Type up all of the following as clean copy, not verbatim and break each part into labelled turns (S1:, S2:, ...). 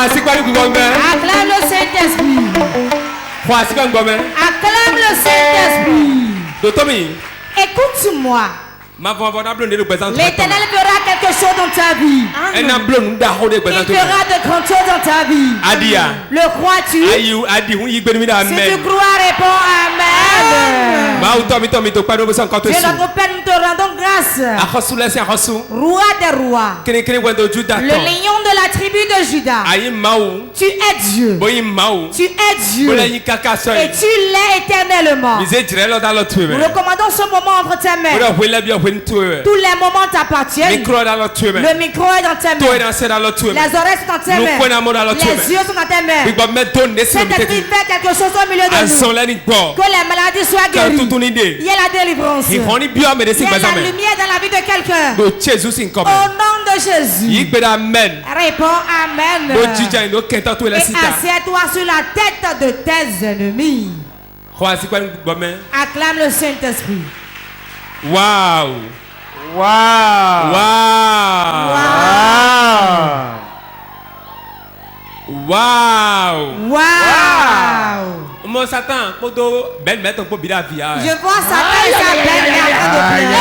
S1: Acclame le Saint-Esprit. Acclame le Saint-Esprit. Écoute-moi. L'Éternel fera quelque chose dans ta vie. Il fera de grandes choses dans ta vie. Le crois-tu? Si tu crois, réponds Amen. Dieu notre Père, nous te rendons grâce. Roi des rois. Le lion de la tribu de Juda. Tu es Dieu. Tu es Dieu. Et tu l'es éternellement. Nous recommandons ce moment entre tes mains. Tous les moments t'appartiennent. Le micro est dans tes mains. Les oreilles sont dans tes mains. Les yeux sont dans tes mains. Saint-Esprit fait quelque chose au milieu de nous. Que les maladies soient guéries. Il y a la délivrance. Il y a la lumière dans la vie de quelqu'un. Au nom de Jésus. Réponds Amen. Et assieds-toi sur la tête de tes ennemis. Acclame le Saint-Esprit.
S2: Wow.
S1: Wow.
S2: Wow. Wow.
S1: Wow.
S2: Mon Satan, je
S1: vois Satan et sa belle-mère en train de pleurer.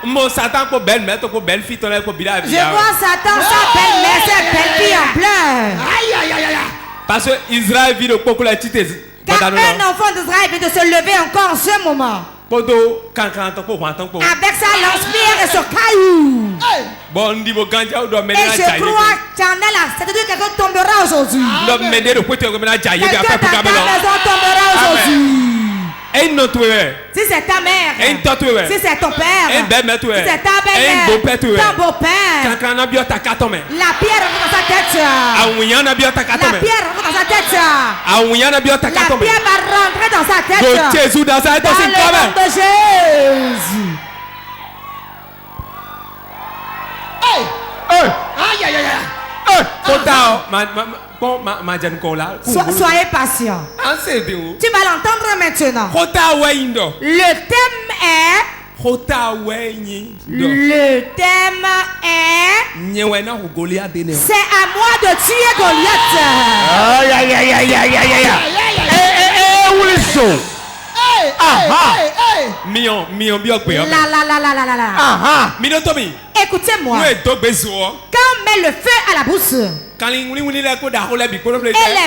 S2: Mon Satan, pour belle-mère, pour belle-fille, ton pour
S1: je vois Satan, sa belle-mère, sa belle-fille en pleurs.
S2: Parce que Israël vit le peuple la tite.
S1: Car un enfant d'Israël vient de se lever encore en ce moment. Avec sa lance-pierre et son caillou. Et je crois qu'il y en a là. C'est-à-dire que quelqu'un tombera aujourd'hui. Quelqu'un dans ta maison tombera aujourd'hui. Si c'est ta mère, si c'est ton père, si c'est ta belle-mère, ton beau-père, la pierre rentre dans sa tête. La pierre rentre dans sa tête. La pierre va rentrer dans sa tête. Dans le nom de Jésus. Soyez patient. Tu vas l'entendre maintenant. Le thème est. C'est à moi de tuer Goliath. Écoutez-moi. Quand on met le feu à la bouche, et les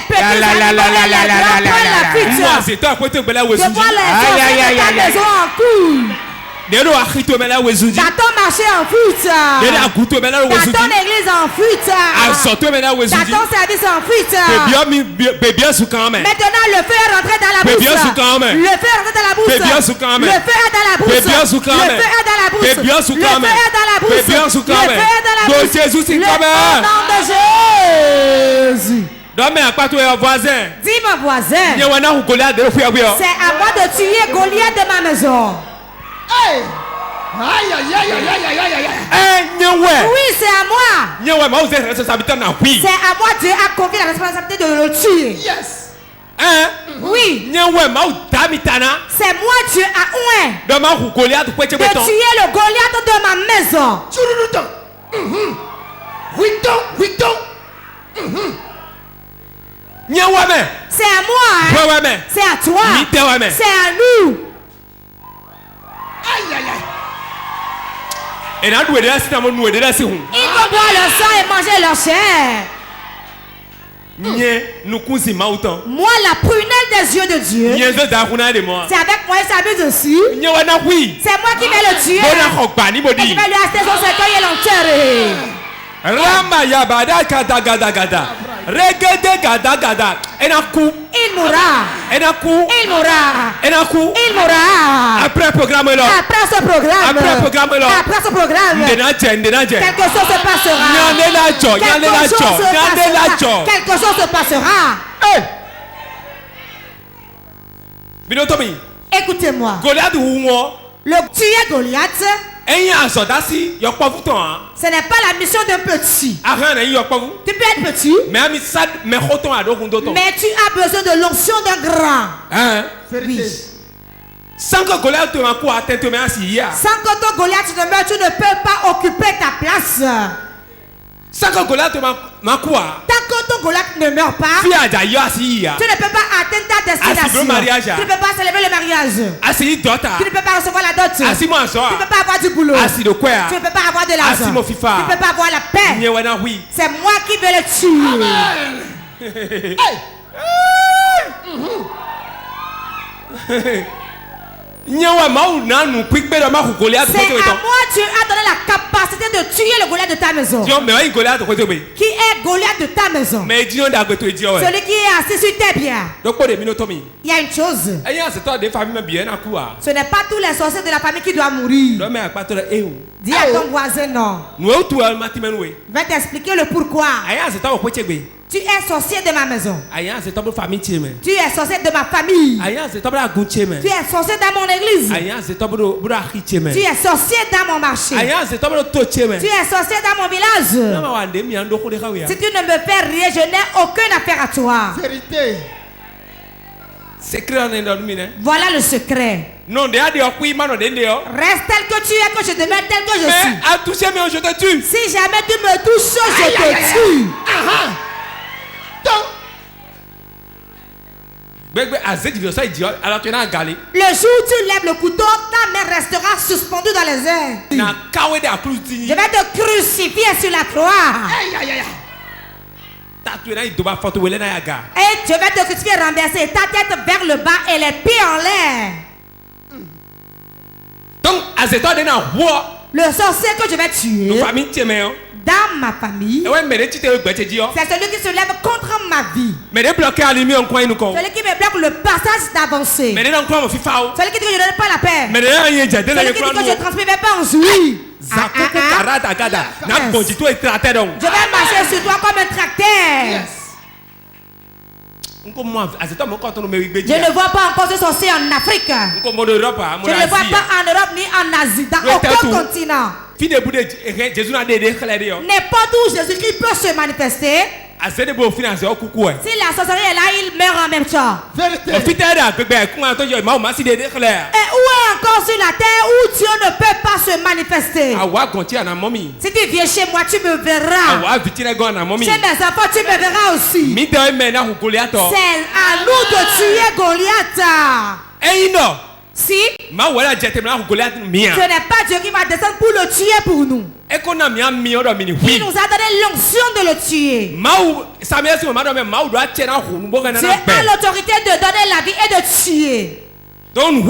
S1: petits animaux et les grands prennent la fuite, je vois les enfants de ta maison en cours. T'as ton marché en fuite. T'as ton église en fuite. T'as ton service en fuite. Maintenant le feu est rentré dans la bouche. Le feu est rentré dans la bouche. Le feu est dans la bouche. Le feu est dans la bouche. Le feu est dans la bouche. Le feu est dans la bouche. Le feu est dans la bouche. Au nom de Jésus. Dis mon voisin. C'est à moi de tuer Goliath de ma maison. Oui, c'est à moi. C'est à moi, Dieu a confié la responsabilité de le tuer.
S3: Yes.
S1: Oui. C'est moi, Dieu a oint de tuer le Goliath de ma maison. C'est à moi. C'est à toi. C'est à nous.
S2: Ils vont boire leur sang et manger leur chair. Moi, la prunelle des yeux de Dieu, c'est avec moi et sa buse dessus. C'est moi qui vais le tuer. Et je vais lui acheter son cercueil et l'enterrer. Il mourra. Après ce programme, quelque chose se passera. Quelque chose se passera. Écoutez-moi. Le tuer Goliath, ce n'est pas la mission d'un petit. Tu peux être petit, mais tu as besoin de l'onction d'un grand. Oui.
S1: Sans que Goliath te met assis.
S2: Sans que ton Goliath ne meure, tu ne peux pas occuper ta place.
S1: Sans que Goliath te
S2: tant que ton Goliath ne meurt pas, tu ne peux pas atteindre ta destination. Tu ne peux pas célébrer le mariage. Tu ne peux pas recevoir la dot. Tu ne peux pas avoir du boulot. Tu ne peux pas avoir de l'argent. Tu ne peux pas avoir la paix. C'est moi qui vais le tuer.
S1: C'est à moi
S2: tu as donné la capacité de tuer le Goliath de ta maison. Qui est Goliath de ta maison? Celui qui est assis sur tes biens. Il y a une chose. Ce n'est pas tous les sorciers de la famille qui doivent mourir. Dis à ton voisin non. Va t'expliquer le pourquoi. Tu es sorcier de ma maison. Tu es sorcier de ma famille. Tu es sorcier dans mon église. Tu es sorcier dans mon marché. Tu es sorcier dans mon village. Si tu ne me fais rien, je n'ai aucune affaire à toi.
S3: Vérité.
S2: Voilà le secret. Reste tel que tu es, que je demeure tel que je suis. Si jamais tu me touches, je te tue. Le jour où tu lèves le couteau, ta main restera suspendue dans les airs. Je vais te crucifier sur la croix. Et je vais te crucifier, renverser ta tête vers le bas et les pieds en l'air.
S1: Donc,
S2: le sorcier que je vais tuer dans ma famille, c'est celui qui se lève contre ma vie. Celui qui me bloque le passage d'avancer. Celui qui dit que je ne donne pas la paix. Celui qui dit que je ne transmets pas en joie. Je vais marcher sur toi comme un tracteur. Je ne vois pas encore ce sorcier en Afrique. Je ne le vois pas en Europe ni en Asie, dans aucun continent. N'importe où Jésus-Christ peut se manifester. Si la sorcellerie est là, il meurt en même temps. Et où est encore sur la terre où Dieu ne peut pas se manifester? Si tu viens chez moi, tu me verras. Chez mes enfants, tu me verras aussi. C'est à nous de tuer Goliath. Si ce n'est pas Dieu qui va descendre pour le tuer pour nous. Il nous a donné l'onction de le tuer. Dieu a l'autorité de donner la vie et de tuer. Donc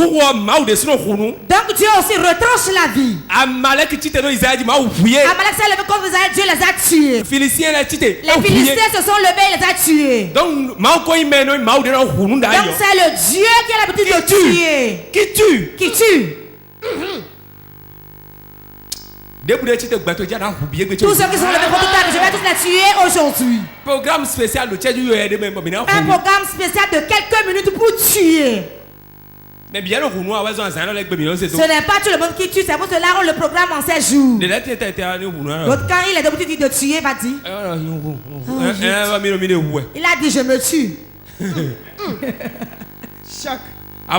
S2: Dieu aussi retranche la vie. Amalek s'est levé contre Israël, Dieu les a tués. Les Philistins se sont levés et les a tués. Donc c'est le Dieu qui a l'habitude de tuer. Qui tue. Tous ceux qui sont levés contre toi, je vais tous les tuer aujourd'hui. Un programme spécial de quelques minutes pour tuer. Ce n'est pas tout le monde qui tue, c'est pour cela qu'on le programme en 16 jours. L'autre, quand il est debout, il dit de tuer, va dire. Il a dit je me tue.
S3: Chaque.
S2: Il y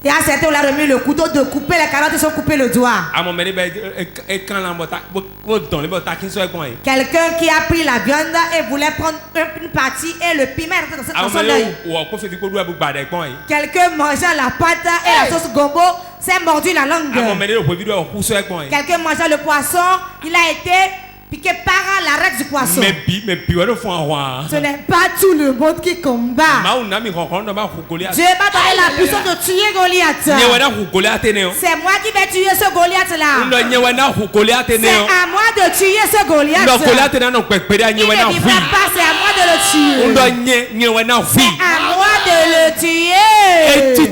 S2: a certains, on l'a remis le couteau de couper les carottes, ils sont coupés le doigt. Quelqu'un qui a pris la viande et voulait prendre une partie et le piment dans son œil. Quelqu'un mangeant la pâte et la sauce gombo s'est mordu la langue. Quelqu'un mangeant le poisson, il a été piqué par l'arête du poisson. Ce n'est pas tout le monde qui combat. Dieu m'a donné la puissance de tuer Goliath. C'est moi qui vais tuer ce Goliath-là. C'est à moi de tuer ce Goliath. Il ne vivra pas, c'est à moi de le tuer. C'est à moi de le tuer. S'il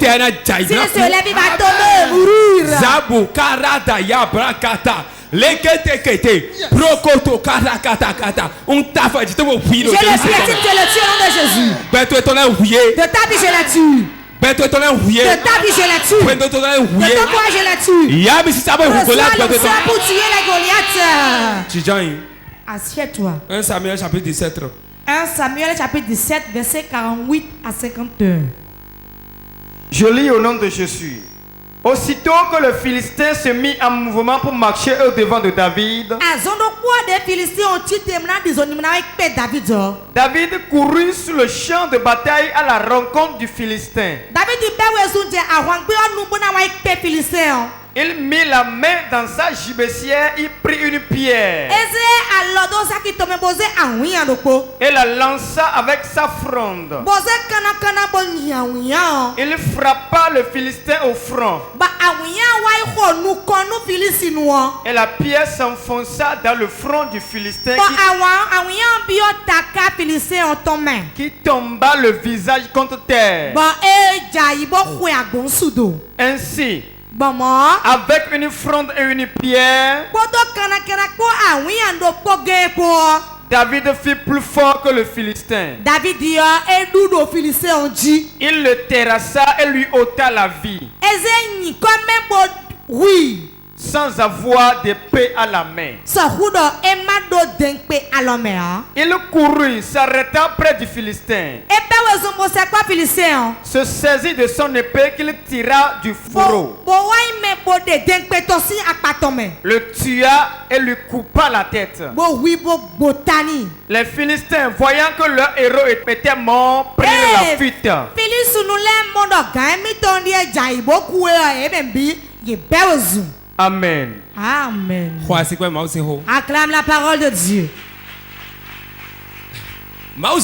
S2: se lève, il va tomber et mourir.
S1: Zabu karata ya brakata. Prokoto kata. On t'a fait je te vois
S2: je le piétine, je le tue au nom de Jésus. De ta vie je la tue. De ta vie je la tue. De ton corps je la tue. Reçois l'onction pour tuer les Goliaths. Assieds-toi.
S1: 1 Samuel chapitre 17.
S2: 1 Samuel chapitre 17, verset 48 à 51.
S3: Je lis au nom de Jésus. Aussitôt que le Philistin se mit en mouvement pour marcher au-devant de David, David courut sur le champ de bataille à la rencontre du Philistin. Il mit la main dans sa gibecière, il prit une pierre et la lança avec sa fronde. Il frappa le Philistin au front et la pierre s'enfonça dans le front du Philistin qui tomba le visage contre terre. Ainsi, avec une fronde et une pierre, David fit plus fort que le Philistin. Il le terrassa et lui ôta la vie, sans avoir d'épée à la main. Il courut, s'arrêta près du Philistin, se saisit de son épée qu'il tira du fourreau, le tua et lui coupa la tête. Les Philistins, voyant que leur héros était mort, prirent la fuite. Amen.
S2: Amen. Acclame la parole de Dieu. Beaucoup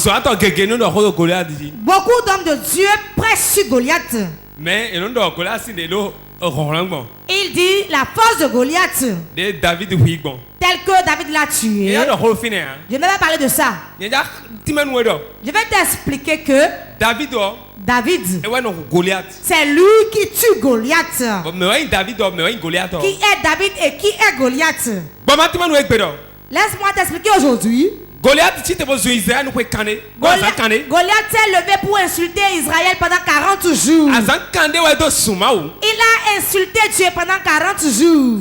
S2: d'hommes de Dieu prêchent sur Goliath.
S1: Mais
S2: il dit la force de Goliath, tel que David l'a tué. Je ne vais pas parler de ça. Je vais t'expliquer que David, c'est lui qui tue Goliath. Qui est David et qui est Goliath? Laisse-moi t'expliquer aujourd'hui. Goliath s'est levé pour insulter Israël pendant 40 jours. Il a insulté Dieu pendant 40 jours.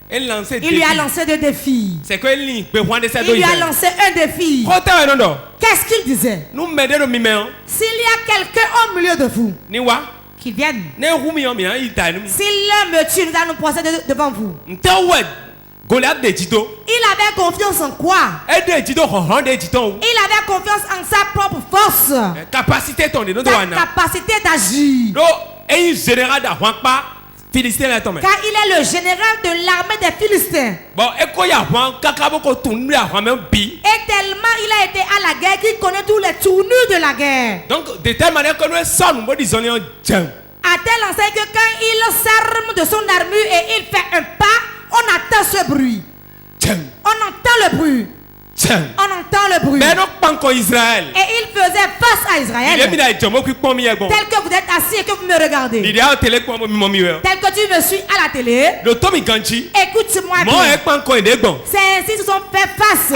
S2: Il lui a lancé deux défis. Il lui a lancé un défi. Qu'est-ce qu'il disait? S'il y a quelqu'un au milieu de vous, qu'il vienne. S'il me tue, nous allons procéder devant vous. Il avait confiance en quoi? Il avait confiance en sa propre force. Sa capacité d'agir. Car il est le général de l'armée des Philistins. Et tellement il a été à la guerre qu'il connaît tous les tournures de la guerre.
S1: Donc, de telle manière que nous sommes
S2: à telle enseigne que quand il s'arme de son armure et il fait un pas, on entend ce bruit. On entend le bruit. On entend le bruit. Et il faisait face à Israël. Tel que vous êtes assis et que vous me regardez. Tel que tu me suis à la télé. Écoute-moi bien. C'est ainsi qu'ils se sont fait face.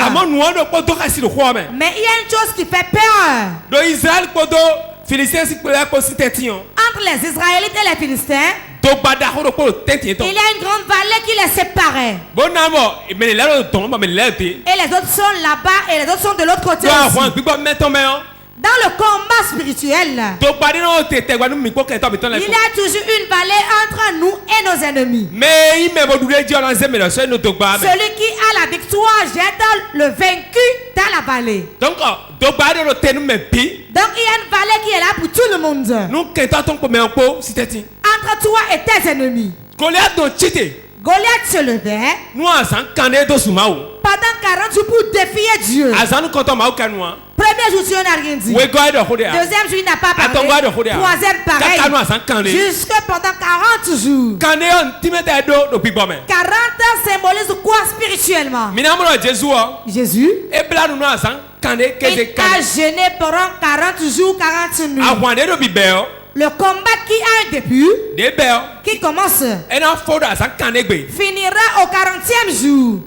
S2: Mais il y a une chose qui fait peur. Entre les Israélites et les Philistins, il y a une grande vallée qui les séparait. Et les autres sont là-bas et les autres sont de l'autre côté aussi. Dans le combat spirituel, il y a toujours une vallée entre nous et nos ennemis. Celui qui a la victoire jette le vaincu dans la vallée. Donc il y a une vallée qui est là pour tout le monde. Entre toi et tes ennemis. Goliath se levait pendant 40 jours pour défier Dieu. Premier jour, Dieu n'a rien dit. Deuxième jour, il n'a pas parlé. Troisième, pareil. Jusque pendant 40 jours. 40 symbolise quoi spirituellement? Jésus, il a jeûné pendant 40 jours, 40 nuits. Le combat qui a un début, qui commence, finira au 40e jour.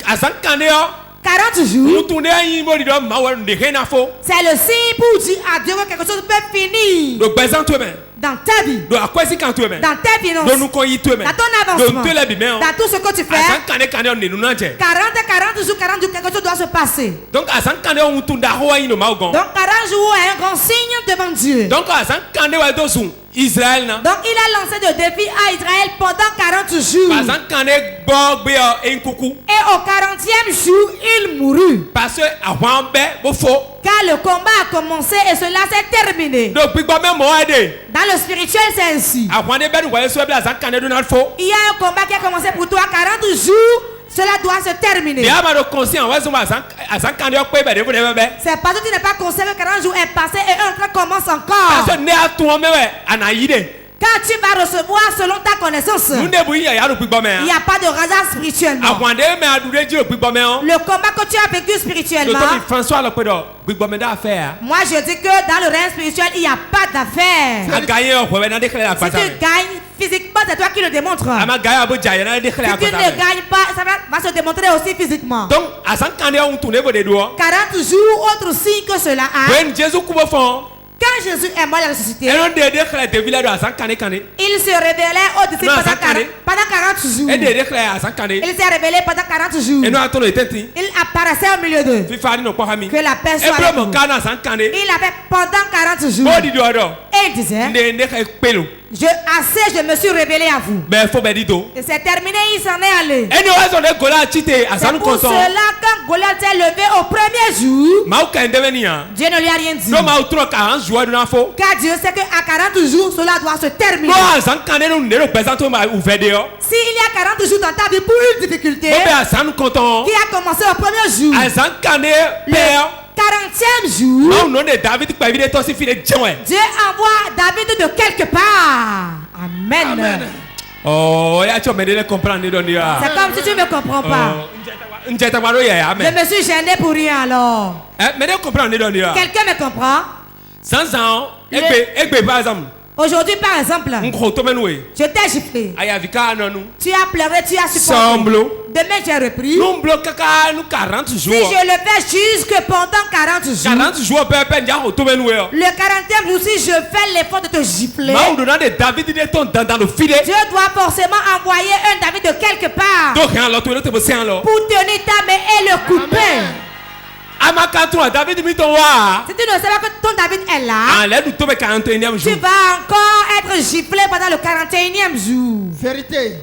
S2: 40 jours, c'est le signe pour dire à Dieu que quelque chose peut finir. Dans ta vie. Dans ta finance. Dans ton avancement. Dans tout ce que tu fais. 40 jours, 40 jours, quelque chose doit se passer. Donc 40 jours est un grand signe devant Dieu. Donc il a lancé le défi à Israël pendant 40 jours. Et au 40e jour, il mourut. Car le combat a commencé et cela s'est terminé. Dans le spirituel, c'est ainsi. Il y a un combat qui a commencé pour toi 40 jours. Cela doit se terminer. C'est parce que tu n'es pas conscient que 40 jours est passé et un autre commence encore. Quand tu vas recevoir selon ta connaissance, il n'y a pas de hasard spirituellement. Le combat que tu as vécu spirituellement, moi je dis que dans le règne spirituel, il n'y a pas d'affaire. Si tu gagnes physiquement, c'est toi qui le démontres. Si tu ne gagnes pas, ça va se démontrer aussi physiquement. Donc, 40 jours, autre signe que cela a. Quand Jésus est mort et ressuscité, il se révélait aux disciples pendant 40 jours. Il s'est révélé pendant 40 jours. Il apparaissait au milieu d'eux. Que la paix soit avec vous. Il avait pendant 40 jours. Et il disait, je me suis révélé à vous. Et c'est terminé, il s'en est allé. C'est pour cela quand Goliath s'est levé au premier jour, Dieu ne lui a rien dit. Car Dieu sait qu'à 40 jours, cela doit se terminer. S'il y a 40 jours dans ta vie pour une difficulté qui a commencé au premier jour, le 40e jour, Dieu envoie David de quelque part. Amen. Oh, c'est comme si tu ne me comprends pas. Je me suis gêné pour rien alors. Quelqu'un me comprend? Aujourd'hui, par exemple, je t'ai giflé. Tu as pleuré, tu as supporté. Demain, j'ai repris. Si je le fais jusque pendant 40 jours. Le 40e jour, si je fais l'effort de te gifler, Dieu doit forcément envoyer un David de quelque part pour tenir ta main et le couper. Si tu ne sais pas que ton David est là, tu vas encore être giflé pendant le 41e jour. Vérité.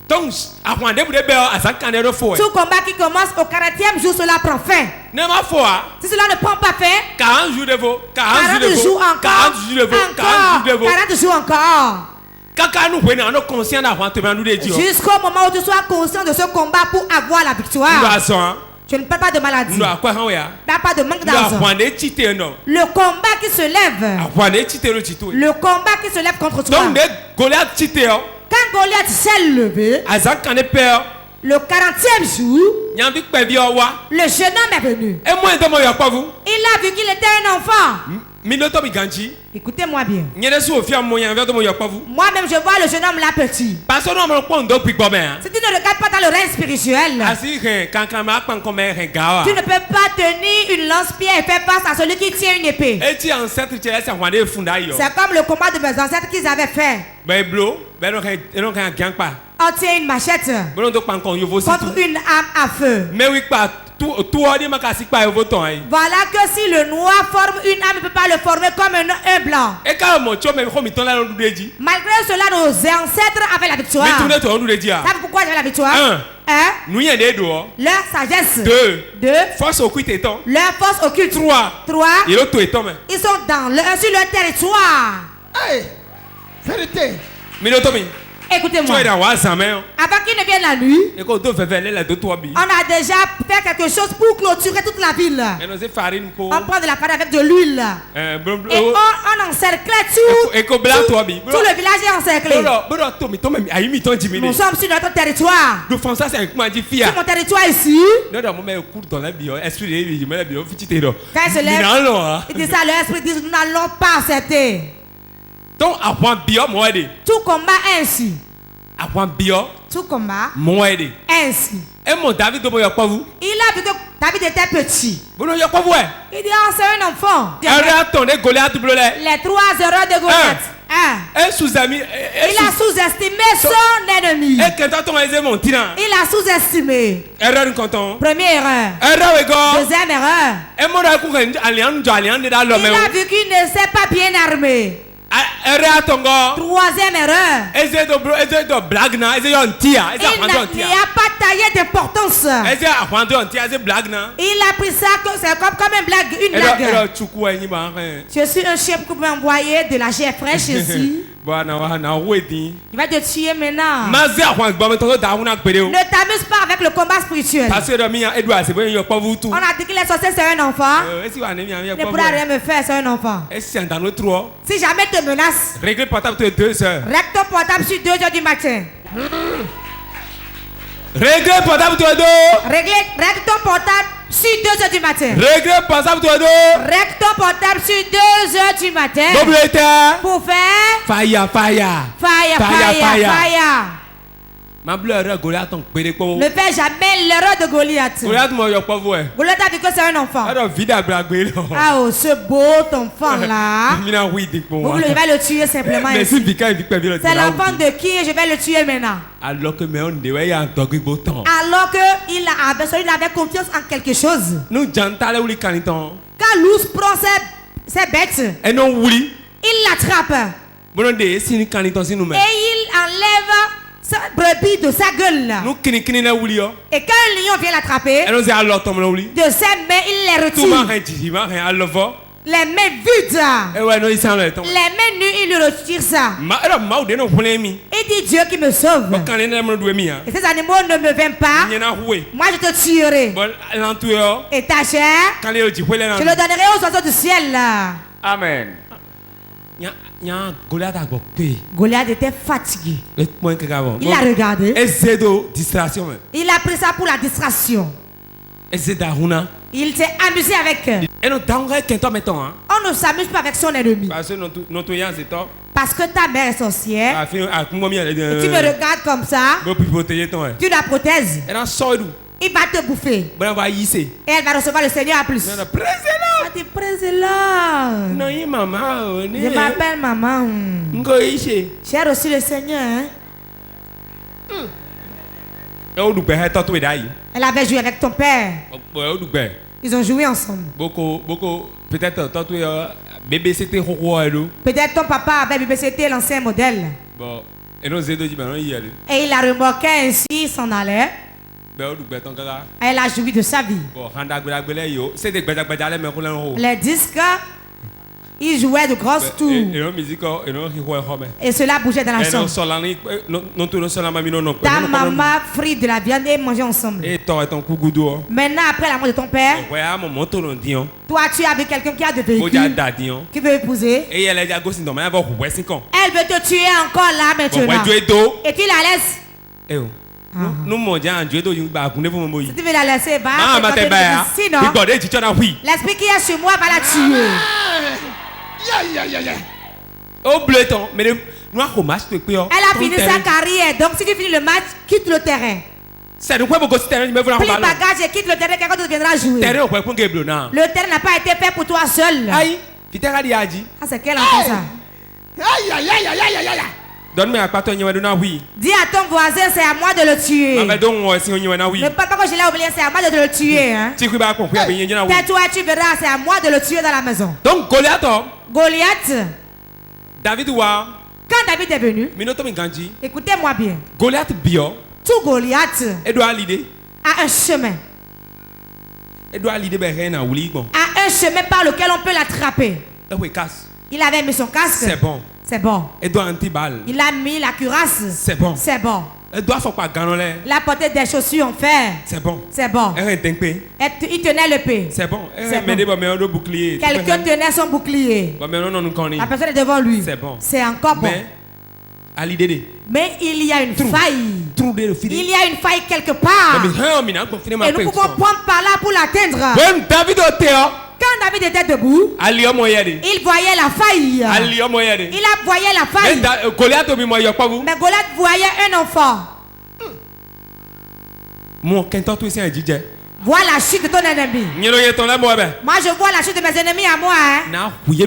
S2: Donc, tout combat qui commence au 40e jour, cela prend fin. Si cela ne prend pas fin, 40 jours encore. 40 jours encore. Jusqu'au moment où tu sois conscient de ce combat pour avoir la victoire. Je ne parle pas de maladie. Pas de manque d'argent. Le combat qui se lève. Le combat qui se lève contre toi. Quand Goliath s'est levé, le 40e jour, le jeune homme est venu. Il a vu qu'il était un enfant. Écoutez-moi bien. Moi-même, je vois le jeune homme là petit. Si tu ne regardes pas dans le règne spirituel, tu ne peux pas tenir une lance-pierre et faire face à celui qui tient une épée. C'est comme le combat de mes ancêtres qu'ils avaient fait. On tient une machette contre une arme à feu. Voilà que si le noir forme une âme, il ne peut pas le former comme un blanc. Malgré cela, nos ancêtres avaient la victoire. Savez pourquoi ils avaient la victoire? Leur sagesse. 2.
S4: Force occulte.
S2: Leur force occulte. 3. Ils sont sur leur territoire.
S4: Hey, vérité.
S2: Écoutez-moi. Avant qu'il ne vienne la nuit, on a déjà fait quelque chose pour clôturer toute la ville. On prend de la farine avec de l'huile. Et on encerclait tout le village est encerclé. Nous sommes sur notre territoire. Sur mon territoire ici. Quand il se lève, il dit ça, l'esprit dit nous n'allons pas accepter. Tout combat ainsi. Tout combat ainsi. Il a vu que David était petit. Il dit c'est un enfant. Les 3 erreurs de Goliath. 1. Il a sous-estimé son ennemi. Il a sous-estimé. Première erreur. Deuxième erreur. Il a vu qu'il ne s'est pas bien armé. Troisième erreur. Il n'y a pas taillé d'importance. Il a pris ça comme une blague. Je suis un chef qui peut envoyer de la chair fraîche ici. Il va te tuer maintenant. Ne t'amuse pas avec le combat spirituel. On a dit que les sorciers c'est un enfant. Il ne pourra rien me faire, c'est un enfant. Si jamais te menace, règle ton portable sur 2 heures du matin. Règle ton portable sur 2 heures du matin. Règle ton portable sur 2 heures du matin. Pour faire fire. Ne fais jamais l'erreur de Goliath. Goliath a dit que c'est un enfant. Ah oh, ce beau enfant là. Je vais le tuer simplement. C'est l'enfant de qui je vais le tuer maintenant. Alors qu'il avait confiance en quelque chose. Quand l'ours prend ses bêtes, il l'attrape. Et il enlève sa brebis de sa gueule là. Et quand un lion vient l'attraper, de ses mains il les retire. Les mains vides. Les mains nues, il lui retire ça. Il dit Dieu qui me sauve. Et ces animaux ne me viennent pas. Moi je te tuerai. Et ta chair, je le donnerai aux oiseaux du ciel là.
S3: Amen.
S2: Goliath était fatigué. Il a regardé. Il a pris ça pour la distraction. Il s'est amusé avec. On ne s'amuse pas avec son ennemi. Parce que ta mère est sorcière. Et tu me regardes comme ça. Tu la protèges. Il va te bouffer. Et elle va recevoir le Seigneur à plus. Présela. Je m'appelle maman. J'ai reçu le Seigneur. Elle avait joué avec ton père. Ils ont joué ensemble. Peut-être ton papa avait babysitté l'ancien modèle. Et il a remarqué ainsi, il s'en allait. Elle a joui de sa vie. Les disques, ils jouaient de grosses tours. Et cela bougeait dans la chambre. Ta maman frit de la viande et mangeait ensemble. Maintenant, après la mort de ton père, toi tu as vu quelqu'un qui a de véhicule, qui veut épouser. Elle veut te tuer encore là maintenant. Et tu la laisses. Si tu veux la laisser, va. Sinon, l'esprit qui est sur moi va la tuer. Elle a fini sa carrière. Donc si tu finis le match, quitte le terrain. Plie bagage et quitte le terrain, quelqu'un d'autre viendra jouer. Le terrain n'a pas été fait pour toi seul. Ah, c'est quel enfant ça? Dis à ton voisin, c'est à moi de le tuer. Ne pas que je l'ai oublié, c'est à moi de le tuer. Hein? Tais-toi, tu verras, c'est à moi de le tuer dans la maison. Donc Goliath. Quand David est venu, écoutez-moi bien. Tout Goliath a un chemin. A un chemin par lequel on peut l'attraper. Il avait mis son casque. C'est bon. C'est bon. Il a mis la cuirasse. C'est bon. C'est bon. Il a porté des chaussures en fer. C'est bon. C'est bon. Il tenait l'épée. C'est bon. Quelqu'un tenait son bouclier. La personne est devant lui. C'est bon. C'est encore bon. Mais il y a une faille. Il y a une faille quelque part. Et nous pouvons prendre par là pour l'atteindre. Quand David était debout, il voyait la faille. Il voyait la faille. Mais Goliath voyait un enfant. Vois la chute de ton ennemi. Moi je vois la chute de mes ennemis à moi. Hein. Il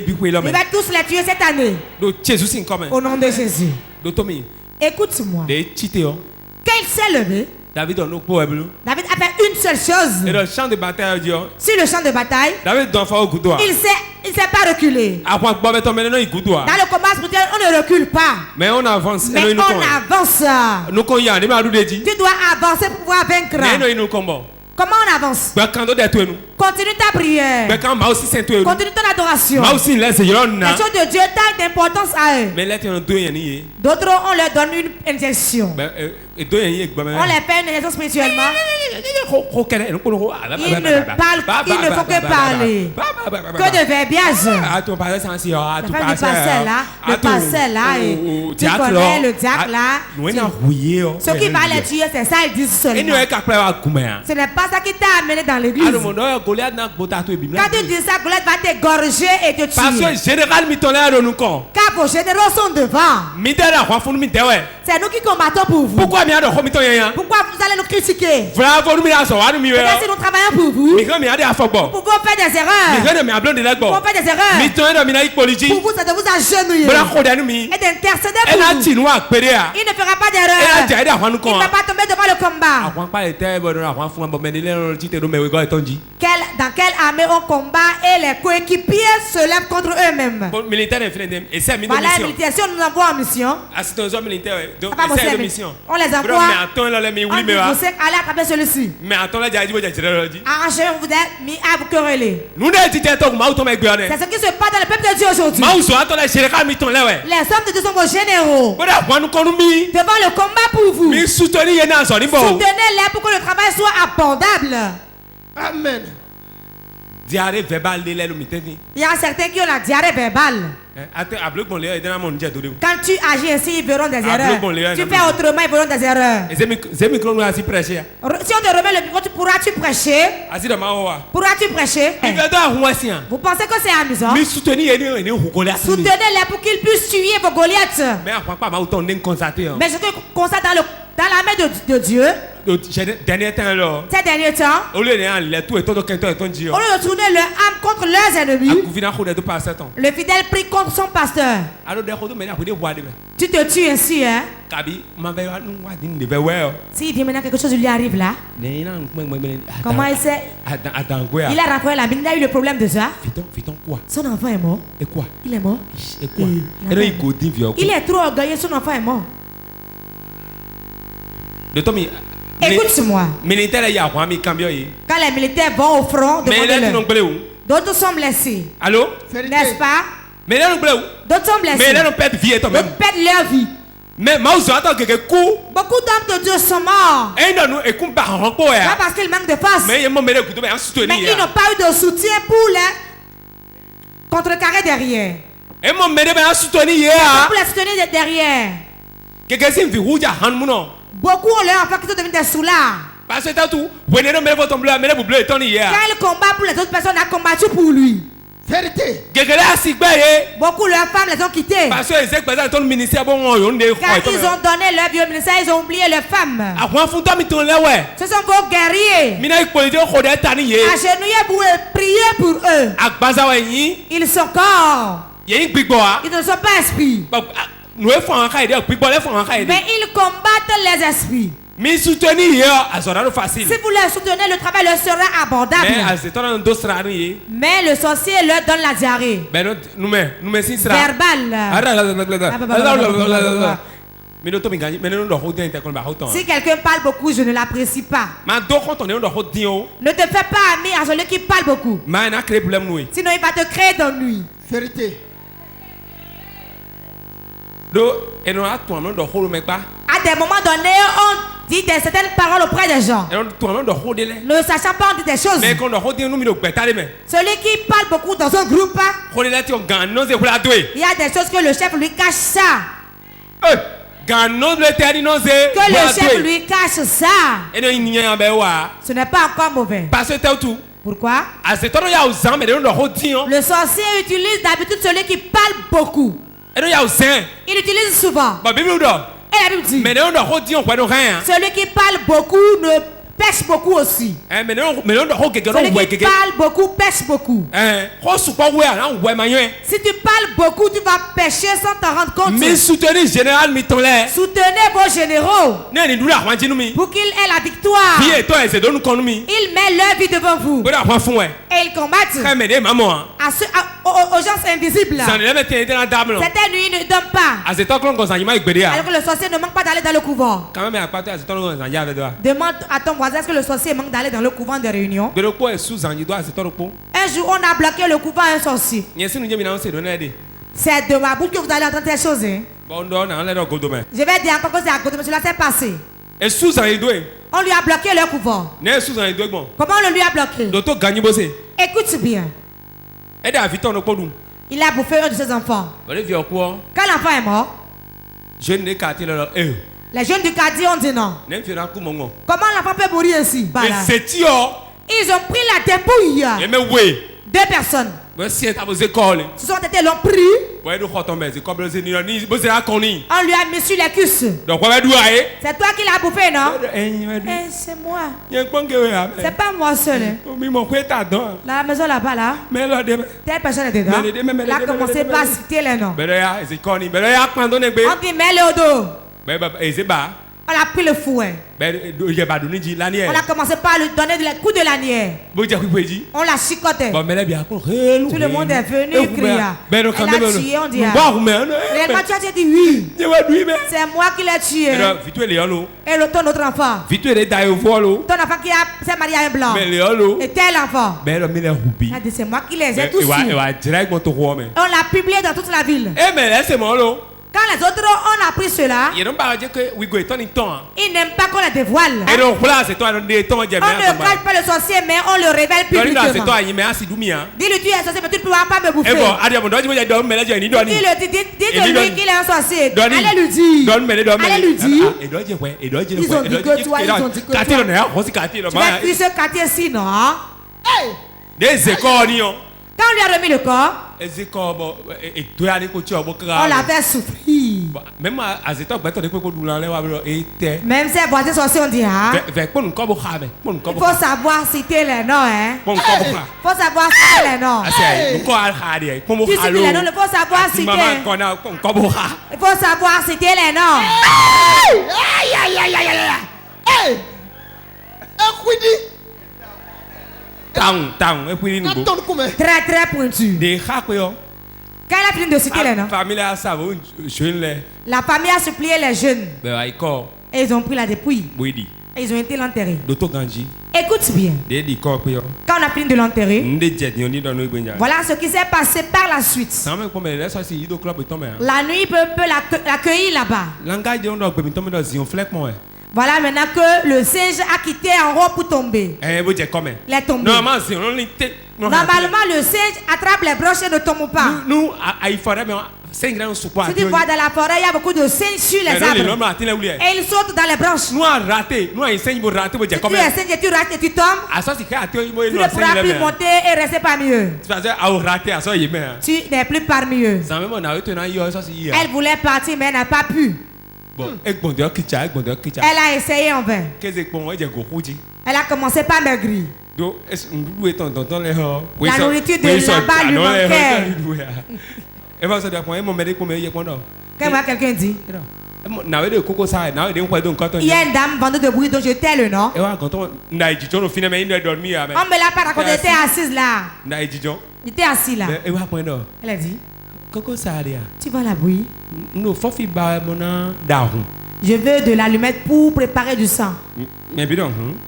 S2: va tous les tuer cette année. Au nom de Jésus. Écoute-moi. Quand il s'est levé, David a fait une seule chose. Sur le champ de bataille, il s'est pas reculé. Dans le combat spirituel, on ne recule pas. Mais on avance. Tu dois avancer pour pouvoir vaincre. Comment on avance? Continue ta prière. Continue ton adoration. Les choses de Dieu donnent d'importance à eux. D'autres, on leur donne une injection. On les fait une injection spirituellement. Ils ne font que parler. Que de verbiage. Tu passais là. Tu connais le diacre là. Ce qui va les tuer, c'est ça, ils disent seulement. Ce n'est pas ça qui t'a amené dans l'église. Quand tu dis ça, Goliath va t'égorger et te tuer. Car vos généraux sont devant. C'est nous qui combattons pour vous. Pourquoi vous allez nous critiquer? Peut-être si nous travaillons pour vous, vous pouvez faire des erreurs. Vous pouvez faire des erreurs. Pour vous, c'est de vous agenouiller et d'intercéder pour vous. Il ne fera pas d'erreur. Il ne va pas tomber devant le combat. Dans quelle armée on combat et les coéquipiers se lèvent contre eux-mêmes. Voilà, militaire, si on nous envoie en mission, on les envoie. On dit, vous savez, allez attraper celui-ci. Arrangez-vous, vous êtes mis à vous quereller. C'est ce qui se passe dans le peuple de Dieu aujourd'hui. Les hommes de Dieu sont vos généraux. Devant le combat pour vous. Soutenez-les pour que le travail soit abordable.
S4: Amen.
S2: Diarrhée verbale. Il y a certains qui ont la diarrhée verbale. Quand tu agis ainsi, ils verront des erreurs. Tu fais autrement, ils verront des erreurs. Si on te remet le micro, pourras-tu prêcher? Pourras-tu prêcher? Vous pensez que c'est amusant? Soutenez-les pour qu'ils puissent tuer vos Goliaths. Mais je te constate dans la main de Dieu. Ces derniers temps, au lieu de tourner leur âme contre leurs ennemis, le fidèle prie contre son pasteur. Tu te tues ainsi, hein? S'il dit maintenant quelque chose lui arrive là, comment il sait? Il a rappelé la mine, il a eu le problème de ça. Son enfant est mort. Et quoi? Il est mort. Et quoi? Il est trop orgueilleux, son enfant est mort. Écoute-moi. Quand les militaires vont au front, d'autres sont blessés. Allô? N'est-ce pas? D'autres sont blessés. D'autres perdent leur vie. Beaucoup d'hommes de Dieu sont morts. Pas parce qu'ils manquent de force. Mais ils n'ont pas eu de soutien pour les contrecarrer derrière. Pour les soutenir derrière. Beaucoup ont leur enfant qui sont devenus des soulards. Quand il combat pour les autres personnes, a combattu pour lui.
S4: Vérité.
S2: Beaucoup leurs femmes les ont quittés. Quand ils ont donné leur vieux ministère, ils ont oublié leurs femmes. Ce sont vos guerriers. Agenouillez pour prier pour eux. Ils sont corps. Ils ne sont pas esprits. Mais ils combattent les esprits. Si vous les soutenez, le travail leur sera abordable. Mais le sorcier leur donne la diarrhée. Verbal. Si quelqu'un parle beaucoup, je ne l'apprécie pas. Ne te fais pas ami à celui qui parle beaucoup. Sinon il va te créer d'ennui.
S4: Vérité.
S2: À des moments donnés, on dit certaines paroles auprès des gens. Ne sachant pas, on dit des choses. Celui qui parle beaucoup dans un groupe, il y a des choses que le chef lui cache ça. Que le chef lui cache ça. Ce n'est pas encore mauvais. Pourquoi? Le sorcier utilise d'habitude celui qui parle beaucoup. Il utilise souvent. Et la Bible dit, celui qui parle beaucoup ne pêche beaucoup aussi. Celui qui parle beaucoup pêche beaucoup. Si tu parles beaucoup, tu vas pêcher sans t'en rendre compte.
S1: Soutenez
S2: vos généraux pour qu'ils aient la victoire. Ils mettent leur vie devant vous et ils combattent aux gens invisibles. Certaines nuits ne dorment pas. Alors que le sorcier ne manque pas d'aller dans le couvent. Demande à ton voisin, est-ce que le sorcier manque d'aller dans le couvent de réunion? Un jour, on a bloqué le couvent à un sorcier. C'est de ma bouche que vous allez entendre ces choses. Je vais dire encore que c'est à côté, mais cela s'est passé. On lui a bloqué le couvent. Comment on le lui a bloqué? Écoute bien. Il a bouffé un de ses enfants. Quand l'enfant est mort, les jeunes du quartier ont dit non. Comment l'enfant peut mourir ainsi? Ils ont pris la dépouille. 2 personnes. Ce sont été l'ont pris. On lui a mis sur les cuisses. C'est toi qui l'as bouffé, non? C'est moi. C'est pas moi seul. La maison là-bas, là. Telle personne est dedans. Elle a commencé par citer les noms. On dit mets-le au dos. On a pris le fouet. On a commencé par lui donner des coups de lanière. On l'a chicoté. Tout le monde est venu crier. Elle a tué, on dit. Réellement, tu as dit oui. C'est moi qui l'ai tué. Et ton autre enfant. Ton enfant qui s'est marié à un blanc. Et tel enfant. C'est moi qui les ai tous tués. On l'a publié dans toute la ville. Quand les autres ont appris cela, ils n'aiment pas qu'on les dévoile. On ne cache pas le sorcier, mais on le révèle publiquement. Dis-lui, tu es un sorcier, mais tu ne pourras pas me bouffer. Dis-le lui qu'il est un sorcier. Allez lui dire. Ils ont dit que toi, ils ont dit que toi. Tu vas fuir ce quartier-ci, non? Quand on lui a remis le corps, on l'a fait souffrir. Même ses voisins sorciers ont dit, il faut savoir citer les noms, hein. Il faut savoir citer les noms. Tu cites les noms, il faut savoir citer. Il faut savoir citer les noms. Très très pointu. Quand elle a fini de citer les noms, la famille a supplié les jeunes. Et ils ont pris la dépouille. Et ils ont été l'enterrer. Écoute bien. Quand on a fini de l'enterrer, voilà ce qui s'est passé par la suite. La nuit peut l'accueillir là-bas. Voilà maintenant que le singe a quitté en haut pour tomber. Il est tombé. Normalement, le singe attrape les broches et ne tombe pas. Si tu vois dans la forêt, il y a beaucoup de singes sur les arbres. Et ils sautent dans les branches. Si tu es singe et tu rates et tu tombes, tu ne pourras plus monter et rester parmi eux. Tu n'es plus parmi eux. Elle voulait partir, mais elle n'a pas pu. Elle a essayé en vain. Elle a commencé par maigrir. La nourriture de là-bas lui manquait. Quand quelqu'un dit, il y a une dame vendeuse de bruit dont je tais le nom. On me l'a pas raconté, elle était assise là. Il était assis là. Elle a dit, tu vas la bouillir. Je veux de l'allumette pour préparer du sang.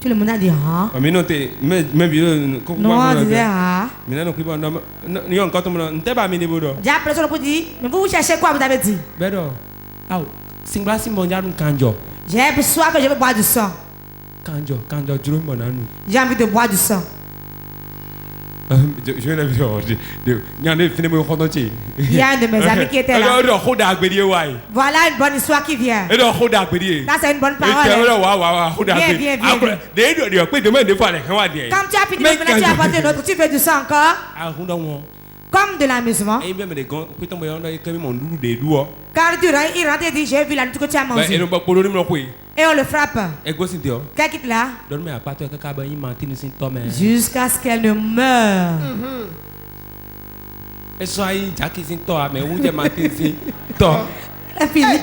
S2: Tout le monde a dit ah. Non, on disait ah. J'ai appelé sur le pour dire, mais vous cherchez quoi, vous avez dit? J'ai soif que je veux boire du sang. J'ai envie de boire du sang. Il y a un de mes amis qui était là. Voilà une bonne histoire qui vient. Là, c'est une bonne parole. Viens. Comme tu as fini, maintenant tu as apporté une autre. Tu veux du sang encore? Comme de l'amusement. Quand il rentre et dit, j'ai vu la nourriture que tu as mangée. Et on le frappe. Qu'elle quitte là. Jusqu'à ce qu'elle ne meure.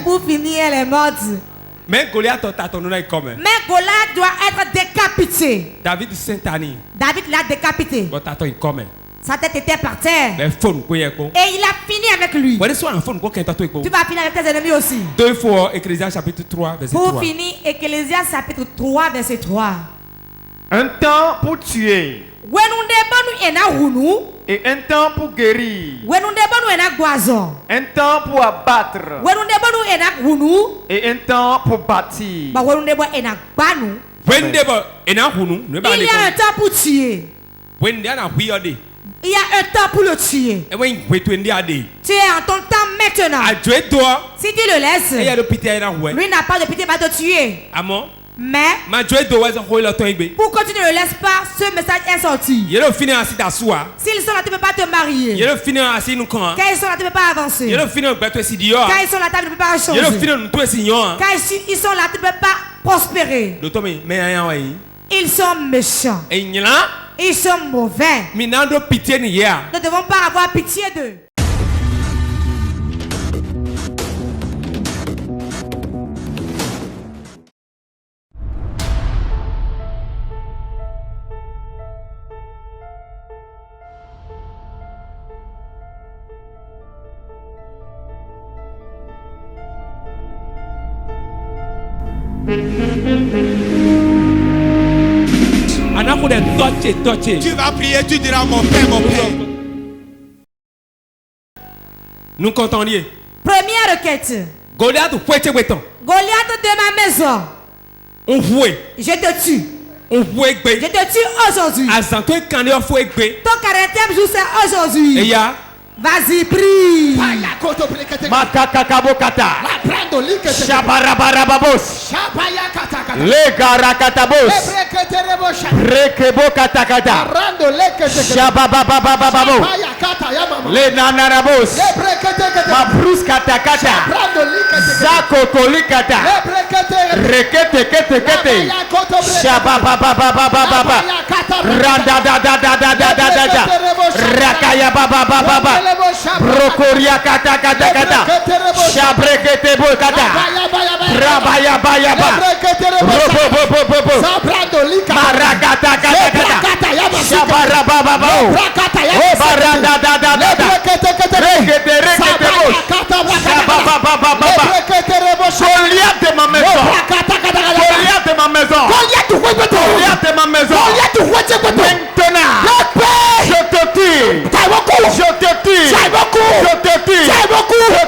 S2: Pour finir, elle est morte.
S1: Mais Goliath doit
S2: être décapité. David l'a décapité. Sa tête était par terre. Et il a fini avec lui. Tu vas finir avec tes ennemis aussi.
S1: Deux fois Ecclésiaste chapitre 3 verset 3.
S2: Pour finir, Ecclésiaste chapitre 3 verset 3.
S3: Un temps pour tuer. Et un temps pour guérir. Un temps pour abattre. Et un temps pour bâtir.
S2: Il y a un temps pour tuer. Il y a un temps pour le tuer. Tu es en ton temps maintenant. Si tu le laisses, lui n'a pas de pitié, va te tuer. Mais pour que tu ne le laisses pas, ce message est sorti. S'ils sont là, tu ne peux pas te marier. Quand ils sont là, tu ne peux pas avancer. Quand ils sont là, tu ne peux pas changer. Quand ils sont là, tu ne peux pas prospérer. Ils sont méchants. Ils sont mauvais. Nous ne devons pas avoir pitié d'eux.
S1: Tu vas prier, tu diras mon père, mon père. Nous comptons lier.
S2: Première requête.
S1: Goliath de
S2: ma maison.
S1: On voit.
S2: Je te tue.
S1: On voit.
S2: Je te tue aujourd'hui. Ton 40e jour c'est aujourd'hui. Vas-y, prie.
S3: Makakakabokata. Shabarabarababos. Legarakatabos. Rekebokatakata. Shababababababo. Le nanarabos. Mabruskatakata. Zakokolikata. Reketekete. Shababababababa. Randadadadadadadada. Rakayababababa. Brokoria kata kata kata. Shabrekete bo kata. Rabaya baya ba. Robo bo bo bo bo. Marakata kata kata. Shabaraba ba ba. Oh baranda da da da da. Rekete rekete bo. Shababa ba ba ba. Goliath de ma maison. Goliath de ma maison. Goliath de ma maison. Maintenant. Je te tue. Je te tue. Je te tue. Je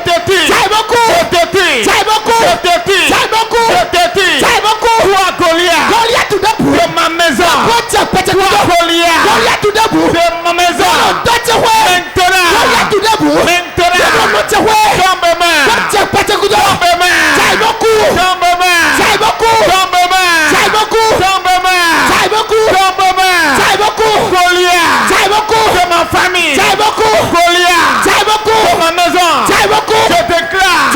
S3: te tue. Je te tue. Je te tue. Toi Goliath de ma maison. Toi Goliath de ma maison. De ma famille. Goliath de ma maison. Je déclare.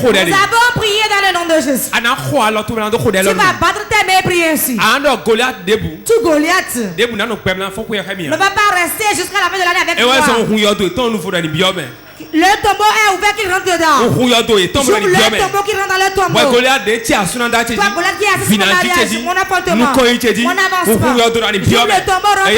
S2: Nous avons prié dans le nom de Jésus. Tu vas battre tes mains et prier ainsi. Tout Goliath ne va pas rester jusqu'à la fin de l'année avec toi. Le tombeau est ouvert qu'il rentre dedans. J'ouvre le tombeau qui rentre dans le tombeau. Toi, Goliath qui est assis sur mon mariage, mon appartement, mon avancement. J'ouvre le tombeau, rentre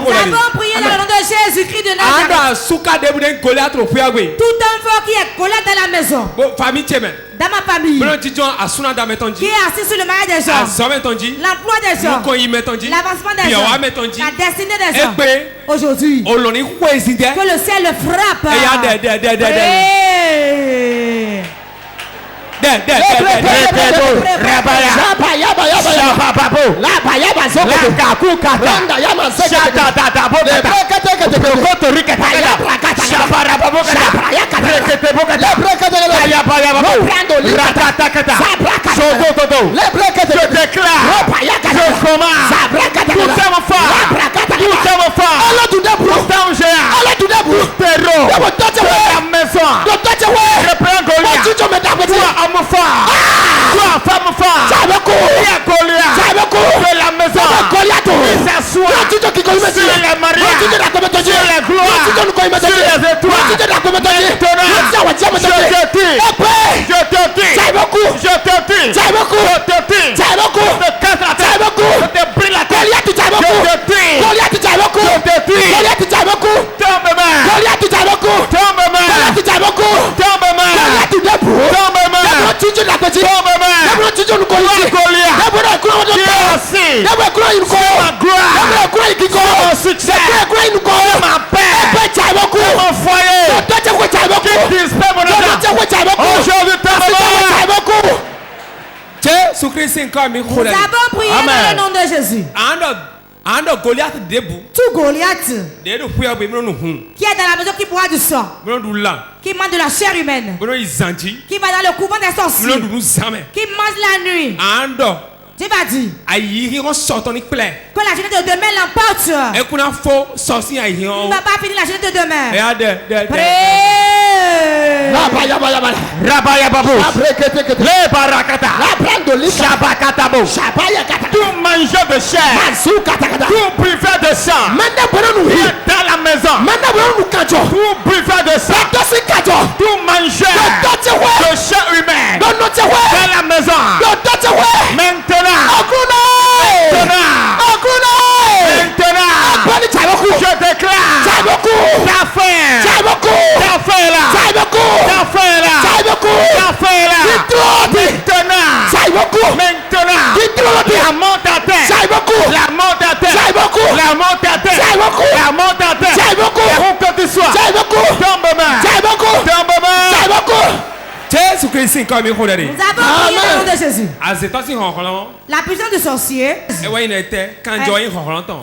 S2: Nous avons prié dans le nom de Jésus-Christ de Nazareth. Tout enfant qui est Goliath dans la maison, dans ma famille, qui est assis sur le mariage des gens, l'emploi des gens, l'avancement des gens, la destinée des gens, aujourd'hui, que le ciel le frappe. Nous avons prié dans le nom de Jésus. Tout Goliath qui est dans la maison, qui boit du sang, qui mange de la chair humaine, qui va dans le couvent des sorciers, qui mange la nuit. Dieu va dire que la journée de demain l'emporte. Il ne va pas finir la journée de demain.
S3: Tout mangeur de chair, tout buveur de sang, dans la maison, tout buveur de sang, tout mangeur de chair humaine, dans la maison, maintenant, La monte à terre.
S4: J'aille beaucoup.
S3: La monte à terre.
S4: J'aille beaucoup.
S3: La monte à terre.
S4: J'aille beaucoup.
S3: La monte à terre.
S4: J'aille beaucoup.
S3: Et où que tu sois.
S4: J'aille beaucoup.
S3: Tombe main.
S4: J'aille beaucoup.
S3: Tombe main.
S4: J'aille beaucoup.
S1: Jésus Christ comme il faut aller.
S2: Nous avons prié dans le nom de Jésus.
S1: La
S2: puissance du sorcier,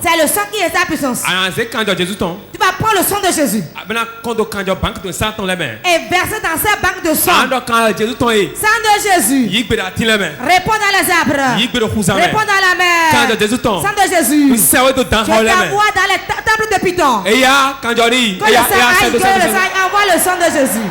S1: c'est le sang qui est sa puissance. Tu vas prendre le sang de Jésus et verser dans cette banque de sang. Sang de Jésus. Réponds dans les arbres. Réponds dans la mer. Sang de Jésus. Je t'envoie dans les temples de Python. Que le sang envoie le sang de Jésus.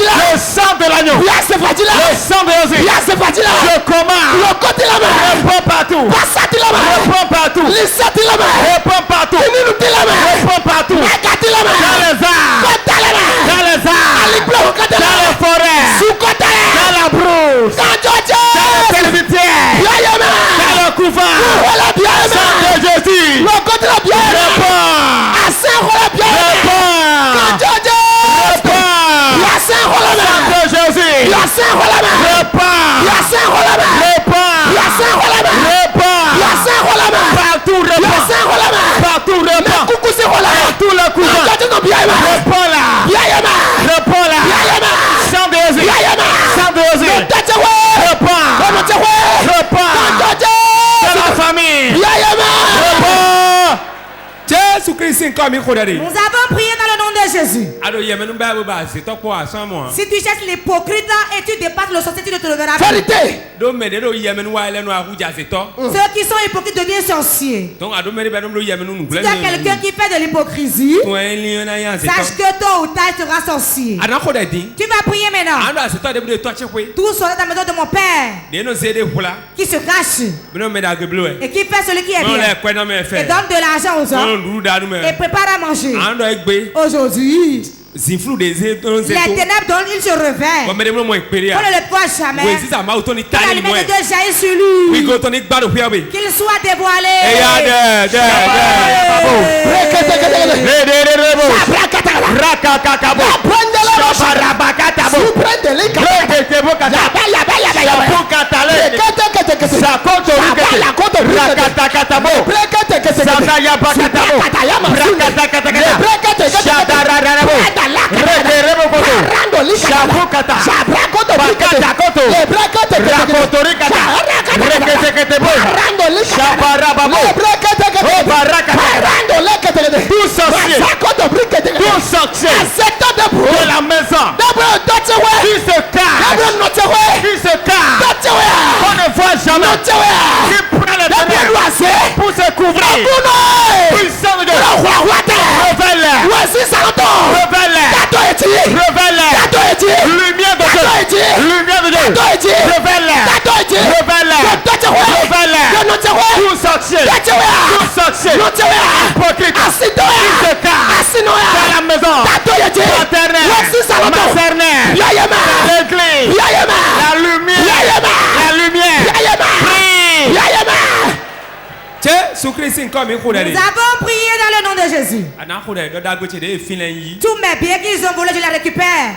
S3: Le sang de l'agneau. Le sang de Jésus. Je commande. Réponds partout. Réponds partout. Réponds partout. Réponds partout. Dans les arbres. Dans les arbres. Dans les forêts. Dans la brousse. Dans les cimetières. Dans le couvent. Sang de Jésus. Réponds.
S2: Nous avons prié dans le nom de Jésus. Si tu cherches l'hypocrite et tu dépasses le sorcier, tu ne te leveras pas.
S4: Vérité.
S2: Ceux qui sont hypocrites deviennent sorciers. Si tu as quelqu'un qui fait de l'hypocrisie, sache que tôt ou tard tu seras sorcier. Tu vas prier maintenant. Tout sera dans la maison de mon père qui se cache et qui fait celui qui est bien et donne de l'argent aux hommes et prépare à manger. Aujourd'hui, les ténèbres dont il se réveille. On ne le voit jamais. Que la lumière de Dieu jaillit sur lui. Qu'il soit dévoilé.
S3: de la maison qui se cache, on ne voit jamais, qui prend les ténèbres pour se couvrir. Puissant de Dieu, révèle-les, lumière de Dieu, révèle-les, tout sorcier, hypocrite, qui se cache dans la maison paternelle, maternelle, l'église, la lumière, prie.
S1: Jésus Christ
S2: prié dans le nom de Jésus. Tous mes biens qu'ils ont volés, je les récupère.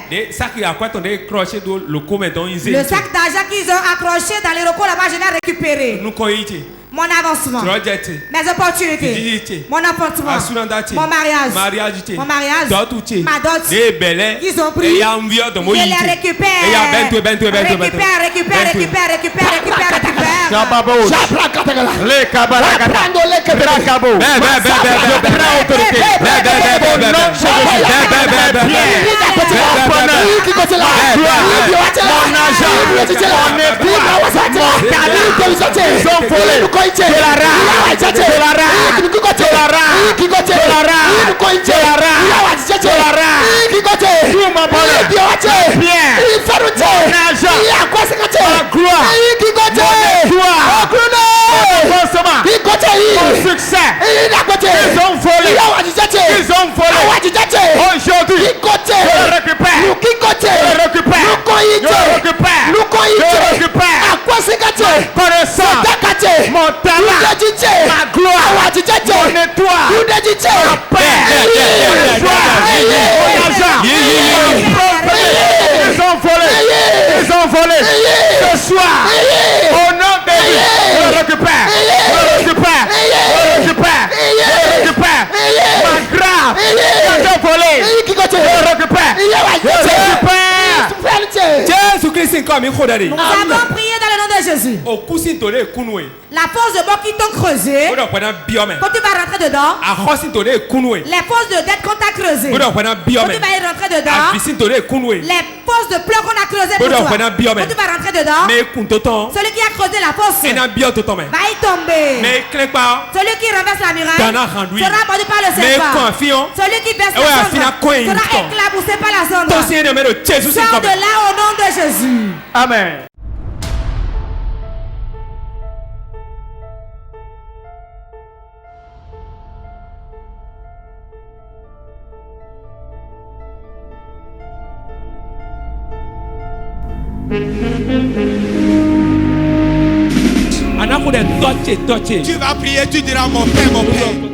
S2: Le sac d'argent qu'ils ont accroché dans les locaux là-bas, je l'ai récupéré. Mon avancement, mes opportunités, mon apportement, mon mariage, ma dot, qu'ils ont pris, je les récupère.
S3: Ils ont volé ce soir. Au nom de Dieu, je le récupère. Ma grave, ils ont volé. Je le récupère.
S2: Jésus-Christ, nous avons prié dans le nom de Jésus. La force de mort qui t'ont creusé, quand tu vas rentrer dedans, les forces de dette qu'on t'a creusé, quand tu vas y rentrer dedans, les forces de pleurs qu'on a creusé pour toi, quand tu vas rentrer dedans, celui qui a creusé la fosse va y tomber. Celui qui renverse la muraille sera mordu par le serpent. Celui qui verse la cendre sera éclaboussé par la cendre. Sors de là au nom de Jésus.
S3: Amen.
S1: Tu vas prier, tu diras mon Père, mon Père.